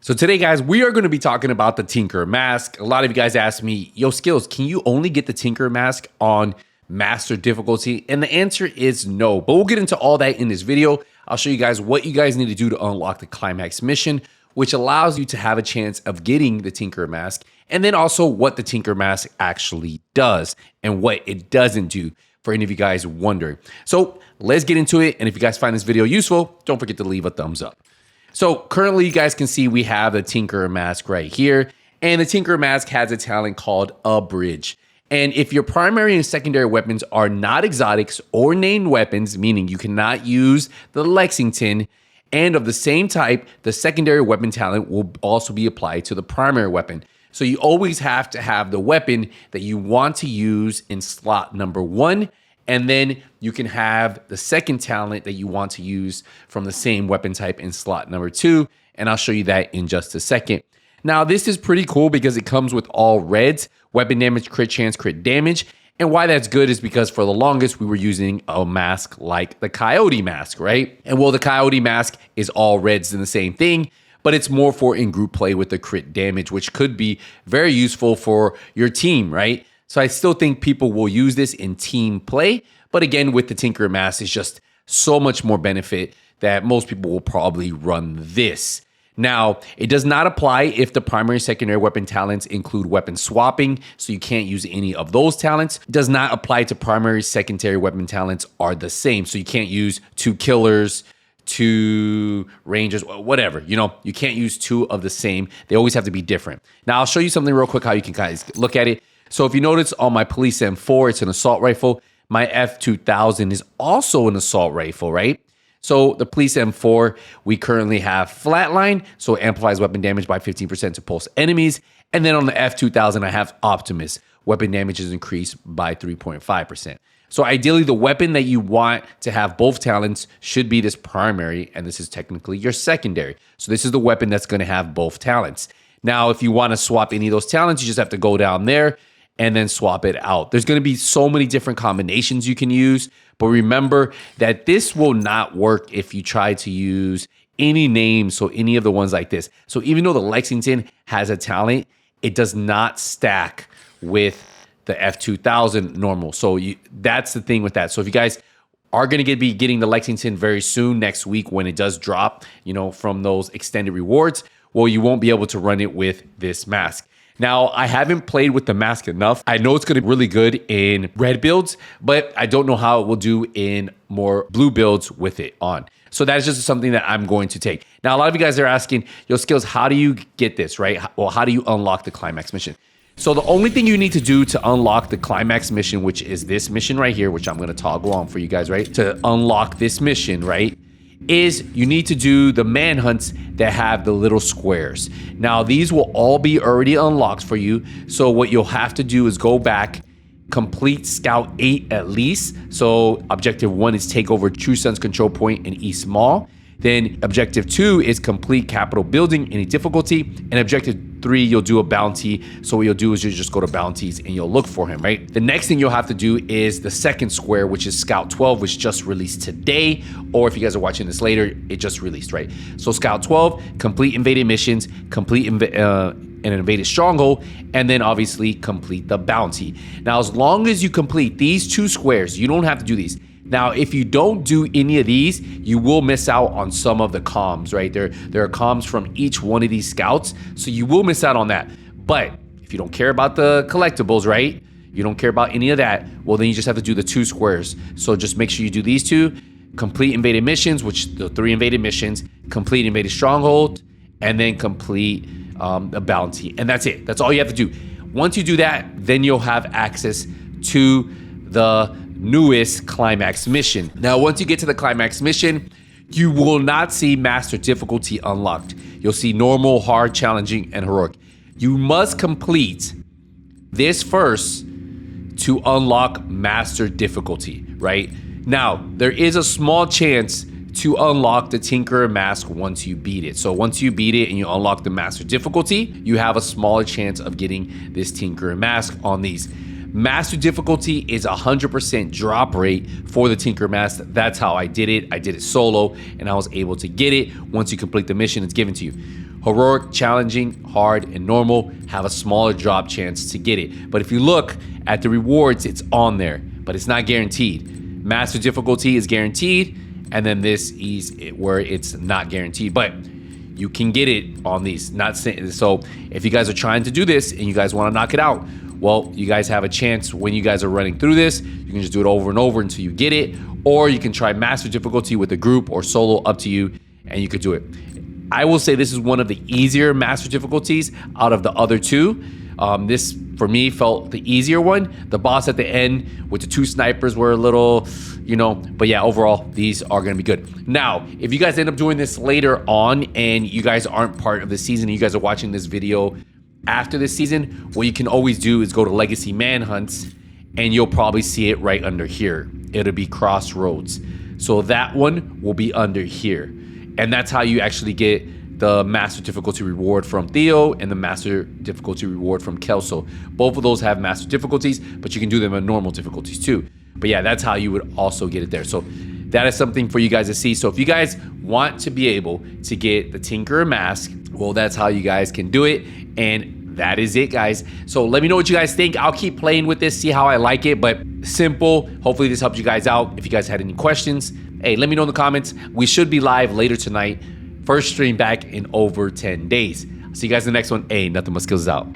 So today, guys, we are going to be talking about the Tinker Mask. A lot of you guys asked me, yo, Skills, can you only get the Tinker Mask on Master difficulty? And the answer is no, but we'll get into all that in this video. I'll show you guys what you guys need to do to unlock the Climax mission, which allows you to have a chance of getting the Tinker Mask, and then also what the Tinker Mask actually does and what it doesn't do, for any of you guys wondering. So let's get into it. And if you guys find this video useful, don't forget to leave a thumbs up. So currently you guys can see we have the Tinker Mask right here. And the Tinker Mask has a talent called Abridge. And if your primary and secondary weapons are not exotics or named weapons, meaning you cannot use the Lexington, and of the same type, the secondary weapon talent will also be applied to the primary weapon. So you always have to have the weapon that you want to use in slot number 1. And then you can have the second talent that you want to use from the same weapon type in slot number 2. And I'll show you that in just a second. Now, this is pretty cool because it comes with all reds: weapon damage, crit chance, crit damage. And why that's good is because for the longest, we were using a mask like the Coyote Mask, right? And well, the Coyote Mask is all reds in the same thing, but it's more for in-group play with the crit damage, which could be very useful for your team, right? So I still think people will use this in team play. But again, with the Tinker Mask, it's just so much more benefit that most people will probably run this. Now, it does not apply if the primary and secondary weapon talents include weapon swapping, so you can't use any of those talents. It does not apply to primary, secondary weapon talents are the same, so you can't use 2 killers, 2 rangers, whatever. You know, you can't use 2 of the same. They always have to be different. Now, I'll show you something real quick how you can guys look at it. So if you notice on my Police M4, it's an assault rifle. My F2000 is also an assault rifle, right? So the Police M4, we currently have Flatline, so it amplifies weapon damage by 15% to pulse enemies. And then on the F2000, I have Optimus. Weapon damage is increased by 3.5%. So ideally, the weapon that you want to have both talents should be this primary, and this is technically your secondary. So this is the weapon that's going to have both talents. Now, if you want to swap any of those talents, you just have to go down there and then swap it out. There's going to be so many different combinations you can use, but remember that this will not work if you try to use any names, so any of the ones like this. So even though the Lexington has a talent, it does not stack with the F2000 normal. So that's the thing with that. So if you guys are going to be getting the Lexington very soon, next week when it does drop, you know, from those extended rewards, well, you won't be able to run it with this mask. Now, I haven't played with the mask enough. I know it's going to be really good in red builds, but I don't know how it will do in more blue builds with it on. So that is just something that I'm going to take. Now, a lot of you guys are asking, yo, Skills, how do you get this, right? Well, how do you unlock the Climax mission? So the only thing you need to do to unlock the Climax mission, which is this mission right here, which I'm going to toggle on for you guys, right? To unlock this mission, right, is you need to do the manhunts that have the little squares. Now, these will all be already unlocked for you. So what you'll have to do is go back, complete Scout 8 at least. So objective 1 is take over True Sun's control point in East Mall. Then objective 2 is complete Capitol building, any difficulty. And objective 3, you'll do a bounty. So what you'll do is you just go to bounties and you'll look for him, right? The next thing you'll have to do is the second square, which is Scout 12, which just released today. Or if you guys are watching this later, it just released, right? So Scout 12, complete invaded missions, complete an invaded stronghold, and then obviously complete the bounty. Now, as long as you complete these 2 squares, you don't have to do these. Now, if you don't do any of these, you will miss out on some of the comms, right? There are comms from each one of these scouts, so you will miss out on that. But if you don't care about the collectibles, right? You don't care about any of that, well, then you just have to do the 2 squares. So just make sure you do these 2, complete invaded missions, which the 3 invaded missions, complete invaded stronghold, and then complete a bounty. And that's it. That's all you have to do. Once you do that, then you'll have access to the newest Climax mission. Now, once you get to the Climax mission, you will not see Master difficulty unlocked. You'll see normal, hard, challenging, and heroic. You must complete this first to unlock Master difficulty, right? Now, there is a small chance to unlock the Tinker Mask once you beat it. So once you beat it and you unlock the Master difficulty, you have a smaller chance of getting this Tinker Mask on these. Master difficulty is 100% drop rate for the Tinker Mask. That's how I did it. I did it solo and I was able to get it. Once you complete the mission, it's given to you. Heroic, challenging, hard, and normal have a smaller drop chance to get it. But if you look at the rewards, it's on there, but it's not guaranteed. Master difficulty is guaranteed, and then this is where it's not guaranteed. But you can get it on these. Not saying so. If you guys are trying to do this and you guys want to knock it out, well, you guys have a chance when you guys are running through this. You can just do it over and over until you get it, or you can try master difficulty with a group or solo, up to you, and you could do it. I will say this is one of the easier master difficulties out of the other two. This, for me, felt the easier one. The boss at the end with the 2 snipers were a little, but yeah, overall, these are going to be good. Now, if you guys end up doing this later on and you guys aren't part of the season, and you guys are watching this video after this season, what you can always do is go to Legacy Manhunts, and you'll probably see it right under here. It'll be Crossroads. So that one will be under here. And that's how you actually get the master difficulty reward from Theo and the master difficulty reward from Kelso. Both of those have master difficulties, but you can do them in normal difficulties too. But yeah, that's how you would also get it there. So that is something for you guys to see. So if you guys want to be able to get the Tinkerer mask, well, that's how you guys can do it. And that is it, guys. So let me know what you guys think. I'll keep playing with this, see how I like it, but simple. Hopefully this helped you guys out. If you guys had any questions, hey, let me know in the comments. We should be live later tonight. First stream back in over 10 days. See you guys in the next one. Hey, nothing but skills out.